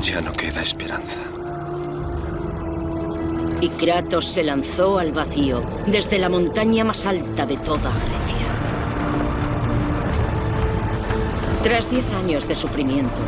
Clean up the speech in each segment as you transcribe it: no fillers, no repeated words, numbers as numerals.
Ya no queda esperanza. Y Kratos se lanzó al vacío, desde la montaña más alta de toda Grecia. Tras 10 años de sufrimiento,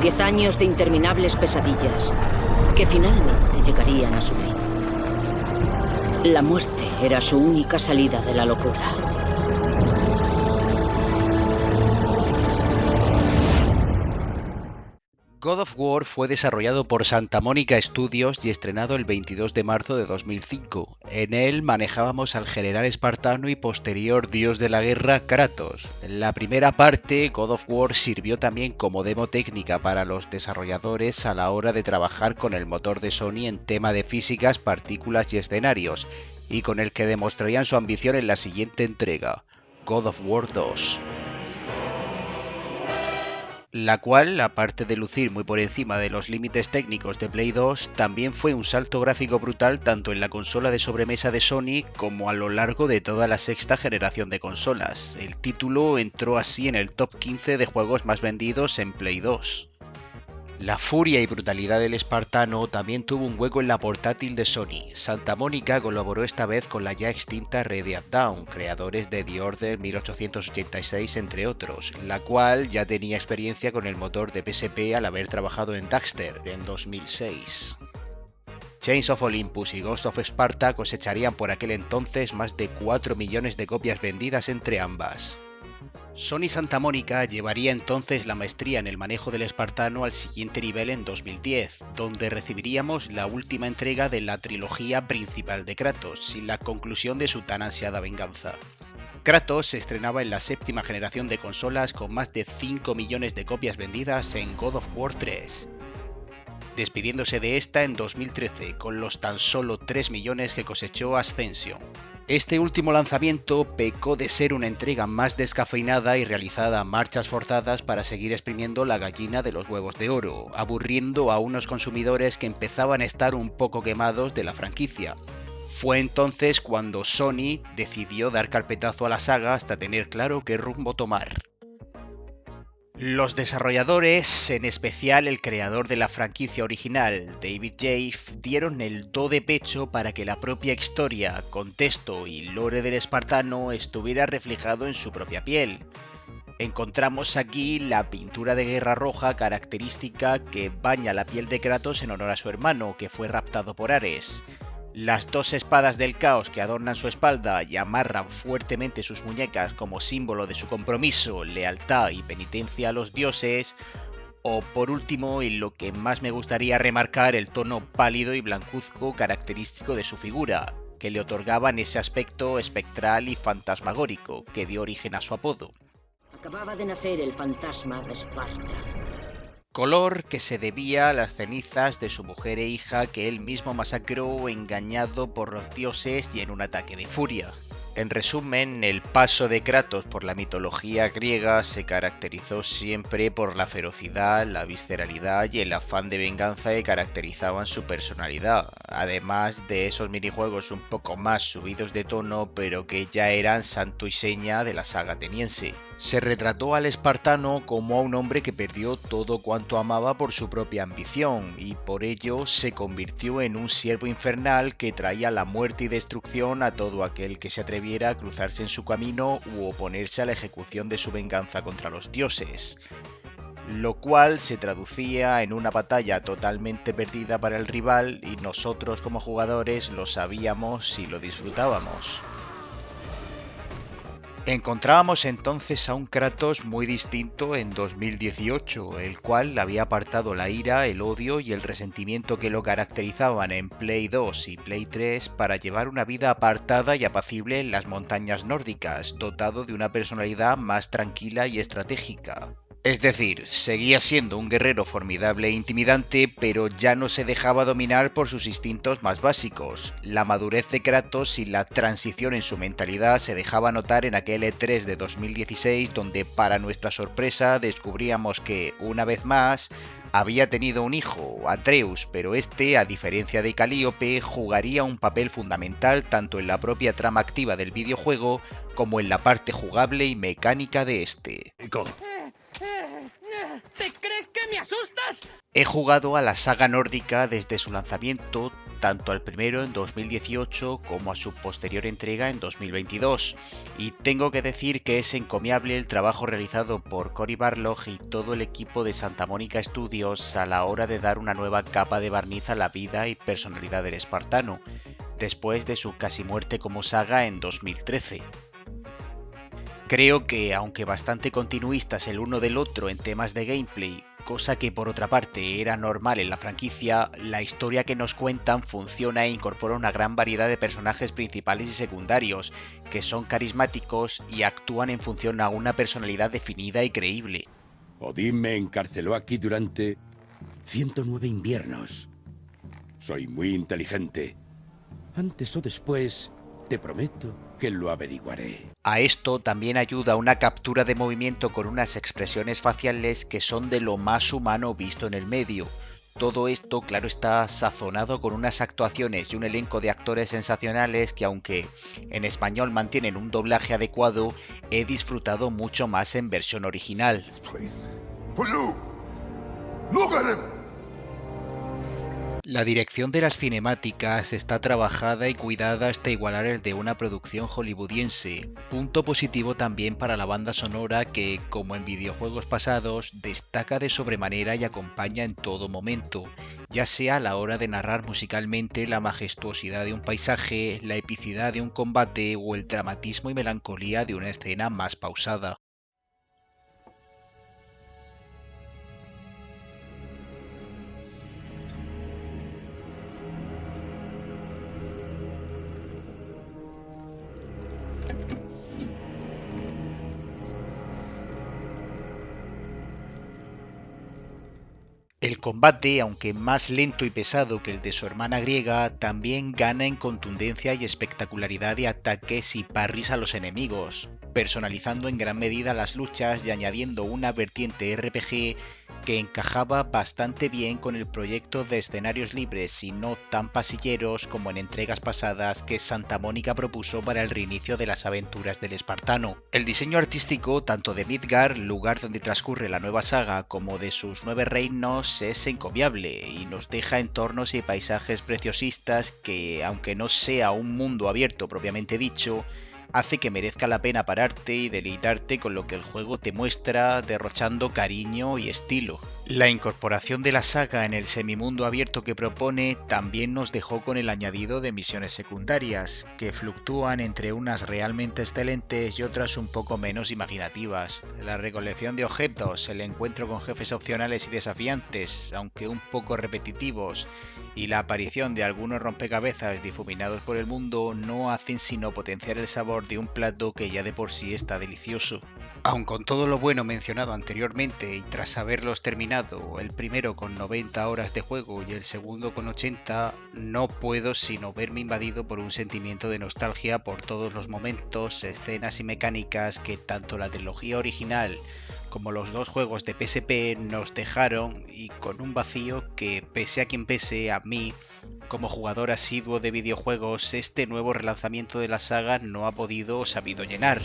10 años de interminables pesadillas, que finalmente llegarían a su fin. La muerte era su única salida de la locura. God of War fue desarrollado por Santa Mónica Studios y estrenado el 22 de marzo de 2005. En él manejábamos al general espartano y posterior dios de la guerra Kratos. En la primera parte, God of War sirvió también como demo técnica para los desarrolladores a la hora de trabajar con el motor de Sony en tema de físicas, partículas y escenarios, y con el que demostrarían su ambición en la siguiente entrega, God of War 2. La cual, aparte de lucir muy por encima de los límites técnicos de Play 2, también fue un salto gráfico brutal tanto en la consola de sobremesa de Sony como a lo largo de toda la sexta generación de consolas. El título entró así en el top 15 de juegos más vendidos en Play 2. La furia y brutalidad del espartano también tuvo un hueco en la portátil de Sony. Santa Mónica colaboró esta vez con la ya extinta Radiant Dawn, creadores de The Order 1886 entre otros, la cual ya tenía experiencia con el motor de PSP al haber trabajado en Daxter en 2006. Chains of Olympus y Ghost of Sparta cosecharían por aquel entonces más de 4 millones de copias vendidas entre ambas. Sony Santa Mónica llevaría entonces la maestría en el manejo del espartano al siguiente nivel en 2010, donde recibiríamos la última entrega de la trilogía principal de Kratos y la conclusión de su tan ansiada venganza. Kratos se estrenaba en la séptima generación de consolas con más de 5 millones de copias vendidas en God of War 3, despidiéndose de esta en 2013 con los tan solo 3 millones que cosechó Ascension. Este último lanzamiento pecó de ser una entrega más descafeinada y realizada a marchas forzadas para seguir exprimiendo la gallina de los huevos de oro, aburriendo a unos consumidores que empezaban a estar un poco quemados de la franquicia. Fue entonces cuando Sony decidió dar carpetazo a la saga hasta tener claro qué rumbo tomar. Los desarrolladores, en especial el creador de la franquicia original, David Jaffe, dieron el do de pecho para que la propia historia, contexto y lore del espartano estuviera reflejado en su propia piel. Encontramos aquí la pintura de guerra roja característica que baña la piel de Kratos en honor a su hermano, que fue raptado por Ares. Las dos espadas del caos que adornan su espalda y amarran fuertemente sus muñecas como símbolo de su compromiso, lealtad y penitencia a los dioses. O por último, y lo que más me gustaría remarcar, el tono pálido y blancuzco característico de su figura, que le otorgaban ese aspecto espectral y fantasmagórico que dio origen a su apodo. Acababa de nacer el fantasma de Esparta. Color que se debía a las cenizas de su mujer e hija que él mismo masacró engañado por los dioses y en un ataque de furia. En resumen, el paso de Kratos por la mitología griega se caracterizó siempre por la ferocidad, la visceralidad y el afán de venganza que caracterizaban su personalidad, además de esos minijuegos un poco más subidos de tono pero que ya eran santo y seña de la saga ateniense. Se retrató al espartano como a un hombre que perdió todo cuanto amaba por su propia ambición y por ello se convirtió en un siervo infernal que traía la muerte y destrucción a todo aquel que se atreviera a cruzarse en su camino u oponerse a la ejecución de su venganza contra los dioses, lo cual se traducía en una batalla totalmente perdida para el rival y nosotros como jugadores lo sabíamos y lo disfrutábamos. Encontrábamos entonces a un Kratos muy distinto en 2018, el cual había apartado la ira, el odio y el resentimiento que lo caracterizaban en Play 2 y Play 3 para llevar una vida apartada y apacible en las montañas nórdicas, dotado de una personalidad más tranquila y estratégica. Es decir, seguía siendo un guerrero formidable e intimidante, pero ya no se dejaba dominar por sus instintos más básicos. La madurez de Kratos y la transición en su mentalidad se dejaba notar en aquel E3 de 2016, donde para nuestra sorpresa descubríamos que, una vez más, había tenido un hijo, Atreus, pero este, a diferencia de Calíope, jugaría un papel fundamental tanto en la propia trama activa del videojuego como en la parte jugable y mecánica de este. ¿Te crees que me asustas! He jugado a la saga nórdica desde su lanzamiento, tanto al primero en 2018 como a su posterior entrega en 2022, y tengo que decir que es encomiable el trabajo realizado por Cory Barlog y todo el equipo de Santa Mónica Studios a la hora de dar una nueva capa de barniz a la vida y personalidad del espartano, después de su casi muerte como saga en 2013. Creo que, aunque bastante continuistas el uno del otro en temas de gameplay, cosa que por otra parte era normal en la franquicia, la historia que nos cuentan funciona e incorpora una gran variedad de personajes principales y secundarios, que son carismáticos y actúan en función a una personalidad definida y creíble. Odín me encarceló aquí durante 109 inviernos. Soy muy inteligente. Antes o después, te prometo que lo averiguaré. A esto también ayuda una captura de movimiento con unas expresiones faciales que son de lo más humano visto en el medio. Todo esto, claro está, sazonado con unas actuaciones y un elenco de actores sensacionales que, aunque en español mantienen un doblaje adecuado, he disfrutado mucho más en versión original. La dirección de las cinemáticas está trabajada y cuidada hasta igualar el de una producción hollywoodiense, punto positivo también para la banda sonora que, como en videojuegos pasados, destaca de sobremanera y acompaña en todo momento, ya sea a la hora de narrar musicalmente la majestuosidad de un paisaje, la epicidad de un combate o el dramatismo y melancolía de una escena más pausada. El combate, aunque más lento y pesado que el de su hermana griega, también gana en contundencia y espectacularidad de ataques y parries a los enemigos, personalizando en gran medida las luchas y añadiendo una vertiente RPG que encajaba bastante bien con el proyecto de escenarios libres y no tan pasilleros como en entregas pasadas que Santa Mónica propuso para el reinicio de las aventuras del espartano. El diseño artístico, tanto de Midgard, lugar donde transcurre la nueva saga, como de sus 9 reinos, es encomiable y nos deja entornos y paisajes preciosistas que, aunque no sea un mundo abierto propiamente dicho, hace que merezca la pena pararte y deleitarte con lo que el juego te muestra, derrochando cariño y estilo. La incorporación de la saga en el semimundo abierto que propone también nos dejó con el añadido de misiones secundarias, que fluctúan entre unas realmente excelentes y otras un poco menos imaginativas. La recolección de objetos, el encuentro con jefes opcionales y desafiantes, aunque un poco repetitivos, y la aparición de algunos rompecabezas difuminados por el mundo no hacen sino potenciar el sabor de un plato que ya de por sí está delicioso. Aun con todo lo bueno mencionado anteriormente y tras haberlos terminado, el primero con 90 horas de juego y el segundo con 80, no puedo sino verme invadido por un sentimiento de nostalgia por todos los momentos, escenas y mecánicas que tanto la trilogía original como los dos juegos de PSP nos dejaron, y con un vacío que, pese a quien pese, a mí, como jugador asiduo de videojuegos, este nuevo relanzamiento de la saga no ha podido o sabido llenar.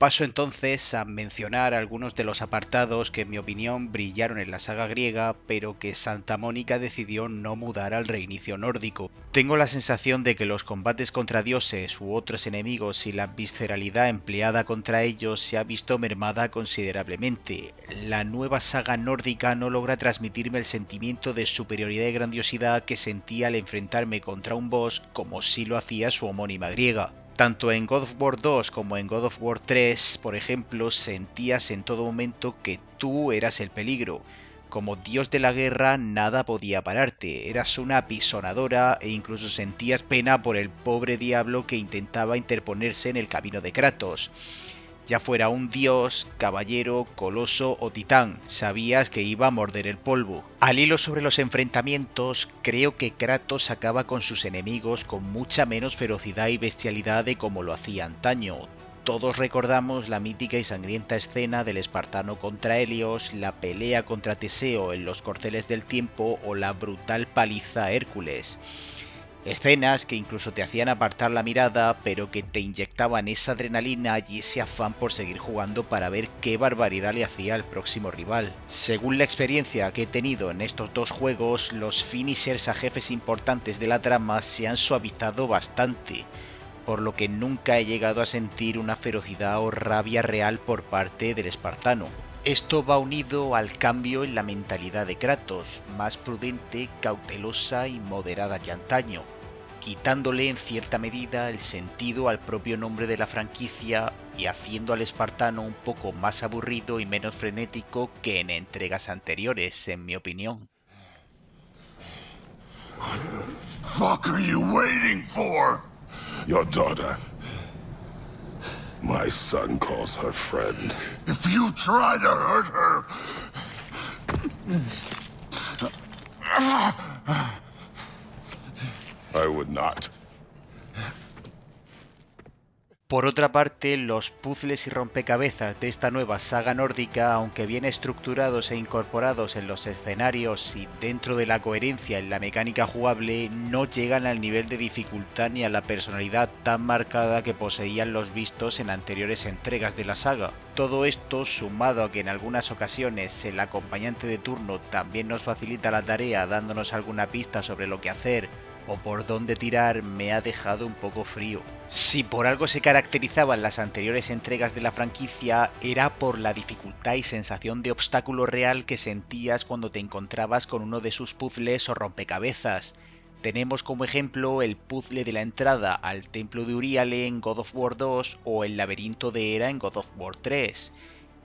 Paso entonces a mencionar algunos de los apartados que en mi opinión brillaron en la saga griega, pero que Santa Mónica decidió no mudar al reinicio nórdico. Tengo la sensación de que los combates contra dioses u otros enemigos y la visceralidad empleada contra ellos se ha visto mermada considerablemente. La nueva saga nórdica no logra transmitirme el sentimiento de superioridad y grandiosidad que sentía al enfrentarme contra un boss como sí lo hacía su homónima griega. Tanto en God of War 2 como en God of War 3, por ejemplo, sentías en todo momento que tú eras el peligro. Como dios de la guerra nada podía pararte, eras una apisonadora e incluso sentías pena por el pobre diablo que intentaba interponerse en el camino de Kratos. Ya fuera un dios, caballero, coloso o titán, sabías que iba a morder el polvo. Al hilo sobre los enfrentamientos, creo que Kratos acaba con sus enemigos con mucha menos ferocidad y bestialidad de como lo hacía antaño. Todos recordamos la mítica y sangrienta escena del espartano contra Helios, la pelea contra Teseo en los corceles del tiempo o la brutal paliza a Hércules. Escenas que incluso te hacían apartar la mirada, pero que te inyectaban esa adrenalina y ese afán por seguir jugando para ver qué barbaridad le hacía al próximo rival. Según la experiencia que he tenido en estos dos juegos, los finishers a jefes importantes de la trama se han suavizado bastante, por lo que nunca he llegado a sentir una ferocidad o rabia real por parte del espartano. Esto va unido al cambio en la mentalidad de Kratos, más prudente, cautelosa y moderada que antaño, quitándole en cierta medida el sentido al propio nombre de la franquicia y haciendo al espartano un poco más aburrido y menos frenético que en entregas anteriores, en mi opinión. What the fuck are you waiting for? Your daughter. My son calls her friend. If you try to hurt her... I would not. Por otra parte, los puzzles y rompecabezas de esta nueva saga nórdica, aunque bien estructurados e incorporados en los escenarios y dentro de la coherencia en la mecánica jugable, no llegan al nivel de dificultad ni a la personalidad tan marcada que poseían los vistos en anteriores entregas de la saga. Todo esto, sumado a que en algunas ocasiones el acompañante de turno también nos facilita la tarea dándonos alguna pista sobre lo que hacer o por dónde tirar, me ha dejado un poco frío. Si por algo se caracterizaban las anteriores entregas de la franquicia, era por la dificultad y sensación de obstáculo real que sentías cuando te encontrabas con uno de sus puzzles o rompecabezas. Tenemos como ejemplo el puzzle de la entrada al templo de Uriale en God of War 2 o el laberinto de Hera en God of War 3.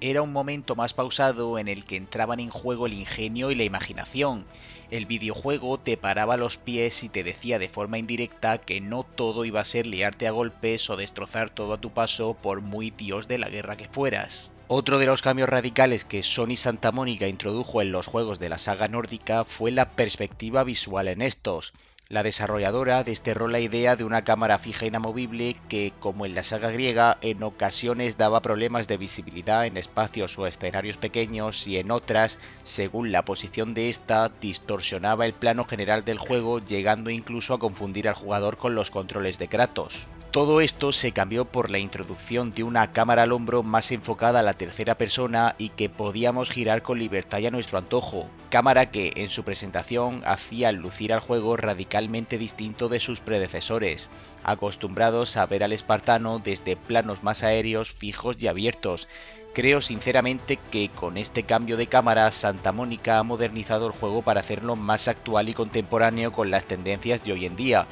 Era un momento más pausado en el que entraban en juego el ingenio y la imaginación. El videojuego te paraba los pies y te decía de forma indirecta que no todo iba a ser liarte a golpes o destrozar todo a tu paso por muy dios de la guerra que fueras. Otro de los cambios radicales que Sony Santa Mónica introdujo en los juegos de la saga nórdica fue la perspectiva visual en estos. La desarrolladora desterró la idea de una cámara fija inamovible que, como en la saga griega, en ocasiones daba problemas de visibilidad en espacios o escenarios pequeños y en otras, según la posición de esta, distorsionaba el plano general del juego, llegando incluso a confundir al jugador con los controles de Kratos. Todo esto se cambió por la introducción de una cámara al hombro más enfocada a la tercera persona y que podíamos girar con libertad y a nuestro antojo, cámara que en su presentación hacía lucir al juego radicalmente distinto de sus predecesores, acostumbrados a ver al espartano desde planos más aéreos, fijos y abiertos. Creo sinceramente que con este cambio de cámara Santa Mónica ha modernizado el juego para hacerlo más actual y contemporáneo con las tendencias de hoy en día,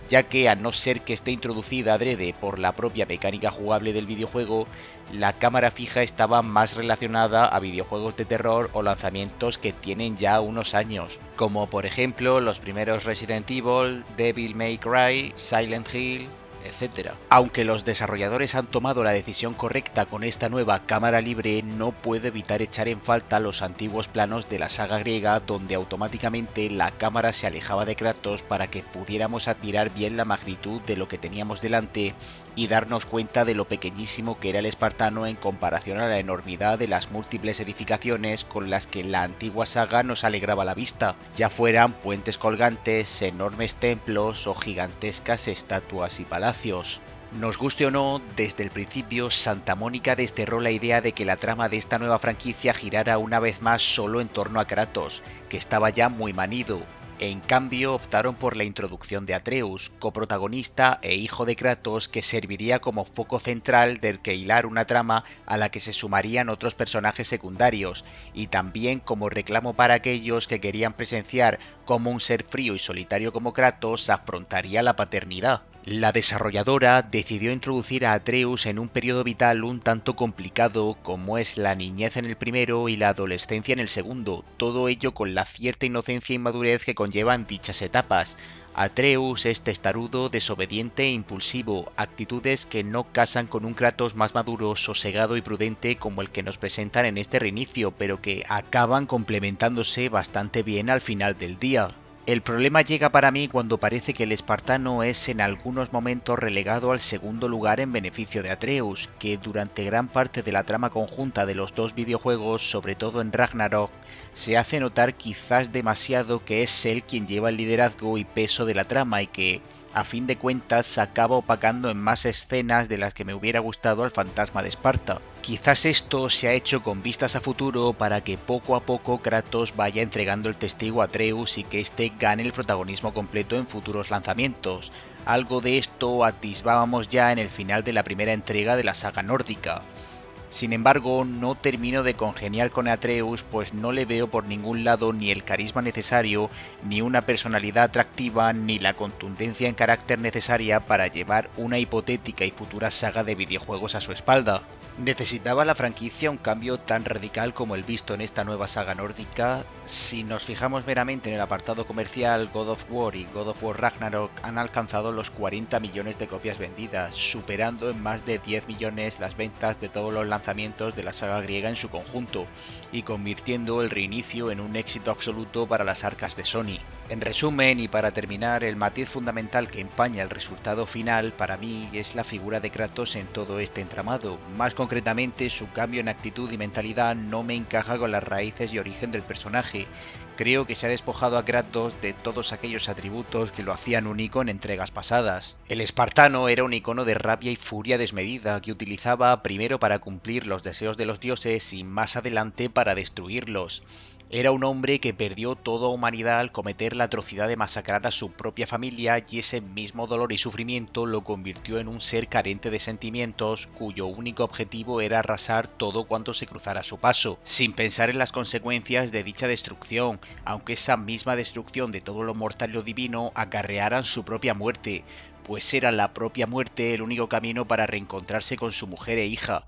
ya que a no ser que esté introducida adrede por la propia mecánica jugable del videojuego, la cámara fija estaba más relacionada a videojuegos de terror o lanzamientos que tienen ya unos años, como por ejemplo los primeros Resident Evil, Devil May Cry, Silent Hill, etc. Aunque los desarrolladores han tomado la decisión correcta con esta nueva cámara libre, no puedo evitar echar en falta los antiguos planos de la saga griega donde automáticamente la cámara se alejaba de Kratos para que pudiéramos admirar bien la magnitud de lo que teníamos delante y darnos cuenta de lo pequeñísimo que era el espartano en comparación a la enormidad de las múltiples edificaciones con las que la antigua saga nos alegraba la vista, ya fueran puentes colgantes, enormes templos o gigantescas estatuas y palacios. Nos guste o no, desde el principio Santa Mónica desterró la idea de que la trama de esta nueva franquicia girara una vez más solo en torno a Kratos, que estaba ya muy manido. En cambio, optaron por la introducción de Atreus, coprotagonista e hijo de Kratos, que serviría como foco central del que hilar una trama a la que se sumarían otros personajes secundarios, y también como reclamo para aquellos que querían presenciar cómo un ser frío y solitario como Kratos afrontaría la paternidad. La desarrolladora decidió introducir a Atreus en un periodo vital un tanto complicado como es la niñez en el primero y la adolescencia en el segundo, todo ello con la cierta inocencia y madurez que conllevan dichas etapas. Atreus es testarudo, desobediente e impulsivo, actitudes que no casan con un Kratos más maduro, sosegado y prudente como el que nos presentan en este reinicio, pero que acaban complementándose bastante bien al final del día. El problema llega para mí cuando parece que el espartano es en algunos momentos relegado al segundo lugar en beneficio de Atreus, que durante gran parte de la trama conjunta de los dos videojuegos, sobre todo en Ragnarok, se hace notar quizás demasiado que es él quien lleva el liderazgo y peso de la trama y que, a fin de cuentas, acaba opacando en más escenas de las que me hubiera gustado al fantasma de Esparta. Quizás esto se ha hecho con vistas a futuro para que poco a poco Kratos vaya entregando el testigo a Atreus y que éste gane el protagonismo completo en futuros lanzamientos. Algo de esto atisbábamos ya en el final de la primera entrega de la saga nórdica. Sin embargo, no termino de congeniar con Atreus, pues no le veo por ningún lado ni el carisma necesario, ni una personalidad atractiva, ni la contundencia en carácter necesaria para llevar una hipotética y futura saga de videojuegos a su espalda. ¿Necesitaba la franquicia un cambio tan radical como el visto en esta nueva saga nórdica? Si nos fijamos meramente en el apartado comercial, God of War y God of War Ragnarok han alcanzado los 40 millones de copias vendidas, superando en más de 10 millones las ventas de todos los lanzamientos de la saga griega en su conjunto, y convirtiendo el reinicio en un éxito absoluto para las arcas de Sony. En resumen, y para terminar, el matiz fundamental que empaña el resultado final para mí es la figura de Kratos en todo este entramado. Más concretamente, su cambio en actitud y mentalidad no me encaja con las raíces y origen del personaje. Creo que se ha despojado a Kratos de todos aquellos atributos que lo hacían único en entregas pasadas. El espartano era un icono de rabia y furia desmedida que utilizaba primero para cumplir los deseos de los dioses y más adelante para destruirlos. Era un hombre que perdió toda humanidad al cometer la atrocidad de masacrar a su propia familia y ese mismo dolor y sufrimiento lo convirtió en un ser carente de sentimientos cuyo único objetivo era arrasar todo cuanto se cruzara a su paso, sin pensar en las consecuencias de dicha destrucción, aunque esa misma destrucción de todo lo mortal y lo divino acarrearan su propia muerte, pues era la propia muerte el único camino para reencontrarse con su mujer e hija.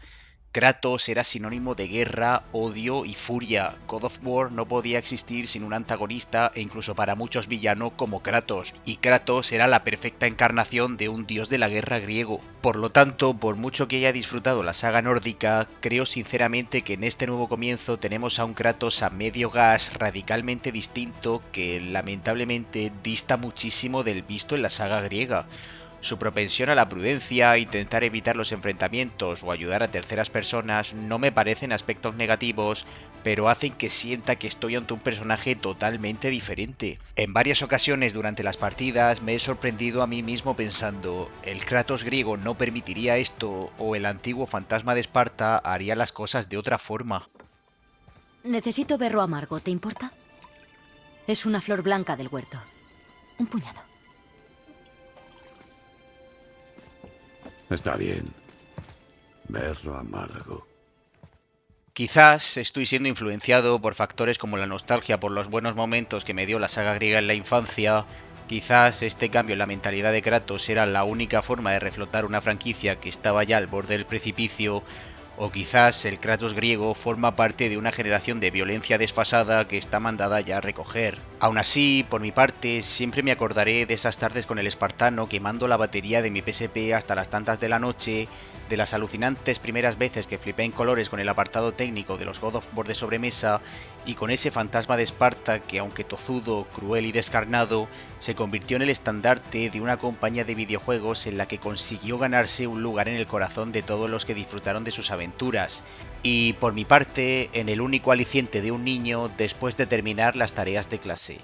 Kratos era sinónimo de guerra, odio y furia. God of War no podía existir sin un antagonista e incluso para muchos villano como Kratos, y Kratos era la perfecta encarnación de un dios de la guerra griego. Por lo tanto, por mucho que haya disfrutado la saga nórdica, creo sinceramente que en este nuevo comienzo tenemos a un Kratos a medio gas radicalmente distinto que lamentablemente dista muchísimo del visto en la saga griega. Su propensión a la prudencia, intentar evitar los enfrentamientos o ayudar a terceras personas no me parecen aspectos negativos, pero hacen que sienta que estoy ante un personaje totalmente diferente. En varias ocasiones durante las partidas me he sorprendido a mí mismo pensando, ¿el Kratos griego no permitiría esto o el antiguo fantasma de Esparta haría las cosas de otra forma? Necesito berro amargo, ¿te importa? Es una flor blanca del huerto. Un puñado. Está bien. Berro amargo. Quizás estoy siendo influenciado por factores como la nostalgia por los buenos momentos que me dio la saga griega en la infancia. Quizás este cambio en la mentalidad de Kratos era la única forma de reflotar una franquicia que estaba ya al borde del precipicio. O quizás el Kratos griego forma parte de una generación de violencia desfasada que está mandada ya a recoger. Aún así, por mi parte, siempre me acordaré de esas tardes con el espartano quemando la batería de mi PSP hasta las tantas de la noche, de las alucinantes primeras veces que flipé en colores con el apartado técnico de los God of War de sobremesa y con ese fantasma de Esparta que, aunque tozudo, cruel y descarnado, se convirtió en el estandarte de una compañía de videojuegos en la que consiguió ganarse un lugar en el corazón de todos los que disfrutaron de sus aventuras. Y, por mi parte, en el único aliciente de un niño después de terminar las tareas de clase.